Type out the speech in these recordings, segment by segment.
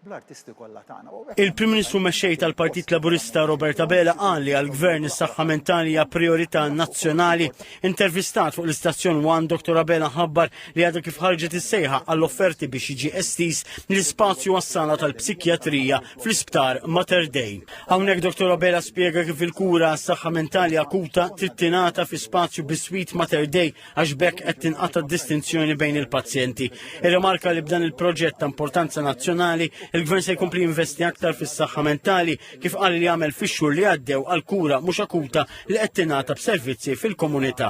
bl-artisti kollha tagħna. Il-Prim Ministru mexxej tal-Partit Laburista Robert Abela qal li għall-Gvern is-saħħa mentali hija priorità nazzjonali. Intervistat fuq l-istazzjon 1, Dr. Abela ħabbar li għadha kif ħarġet is-sejħa għall-offerti biex jiġi estis l-ispazju għas-sala tal-psikjatrija fl-Isptar Mater Dei. Hawnhekk Dr. Abela spjega kif il-kura għas-saħħa mentali akuta trid tingħata fi spazju bis-Suite Mater Dei għax bekk qed tinqata' distinzjoni bejn il-pazjenti. Irrimarka li b'dan il-proġett ta' importanza nazzjonali il-Gvern se jkompli investi aktar fis-saħħa mentali kif qal li jagħmel fix-xhur li għaddew għal kura mhux akuta li qed tingħata b'servizzi fil-komunità.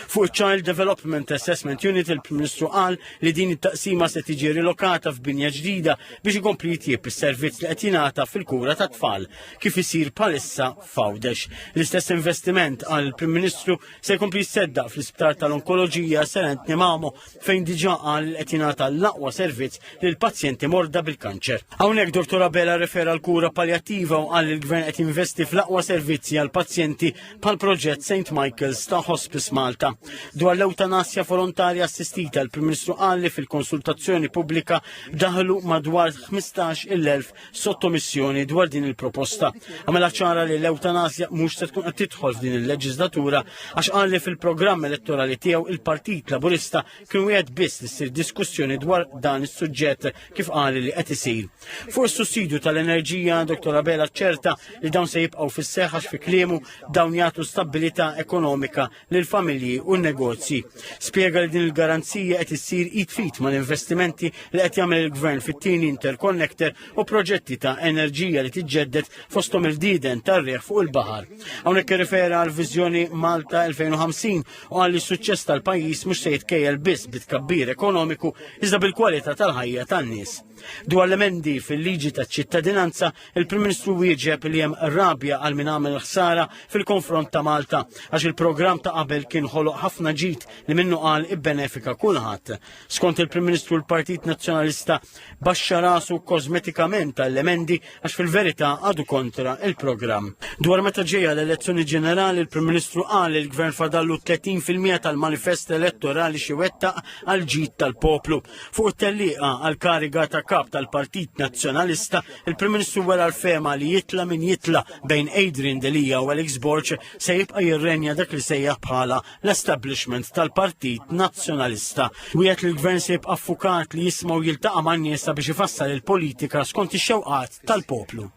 Fuq Child Development Assessment Unit il-Prim Ministru qal li din it-taqsima se tiġi rilokata f'binja ġdida biex ikompli jitjieb is-servizz li qed jingħata fil-kura tat-tfal kif isir bħalissa f'Għawdex. L-istess investiment għal Prim Ministru se jkompli jseddaq fl-Isptar tal-Onkoloġija Serent Nemamo fejn diġà qal li qed jingħata l-aqwa servizz lil pazjenti morda bil-kanċer. Hawnhekk Dr. Abela refera l-kura paljattiva u qal li l-Gvern qed jinvesti fl-aqwa servizzi għal pazjenti bħal proġett St. Michael's ta' Hospice Malta. Dwar l-eutanasja volontarja assistita l-Prim Ministru qal li fil-konsultazzjoni pubblika daħlu madwar 15,000 sottomissjoni dwar din il-proposta. Għamela ċara li l-eutanasja mhux se tkun qed tidħol f'din il-leġislatura għax qal li fil-programm elettorali tiegħu il-Partit Laburista kien wieħed biss li ssir diskussjoni dwar dan is-suġġett kif qal li qed isir. Fuq is-sussidju tal-enerġija, Dr. Abela ċerta li dawn se jibqgħu fis-seħħax fi kliemu dawn jagħtu stabbilità ekonomika lil familji u n-negozji. Spjega li din il-garanzija qed issir id-fit mal-investimenti li qed jagħmel il-Gvern fit-tieni interconnector u proġetti ta' enerġija li tiġġedded fosthom il-dieden tar-riħ fuq il-baħar. Hawnhekk irrifera għal viżjoni Malta 2050 u għal li s-suċċess tal-pajjiż mhux se jitkejjel biss bit-tkabbir ekonomiku iżda bil-kwalità tal-ħajja tan-nies. Dwar l-emendi fil-liġi taċ-ċittadinanza, il-Prim Ministru wieġeb li hemm rabja għal min għamel ħsara fil-konfront ta' Malta għax il-programm ta' qabel kien ħoloq ħafna ġid li minnu qal ibbenefika kulħadd. Skont il-Prim Ministru l-Partit Nazzjonalista baxxa rasu kosmetikament għall-emendi għax fil-verità għadu kontra il-programm. Dwar meta ġejja l-elezzjoni ġenerali, il-Prim Ministru qal li l-Gvern fadallu 30% tal-manifest elettorali xi wettaq għal ġid tal-poplu. Fuq it-tellieqa għal kariga ta' kap tal-Partit Nazzjonalista, il-Prim Ministru wara l-fema li jitla min jitla bejn Adrian Delija u Alex Borch se jibqa' jirrenja dak li sejjaħ bħala l-establishment tal-Partit Nazzjonalista. Wieħed li l-Gvern se jibqa' affukat li jismgħu jiltaqa' man nies biex ifassal il-politika skont ix-xewqat tal-poplu.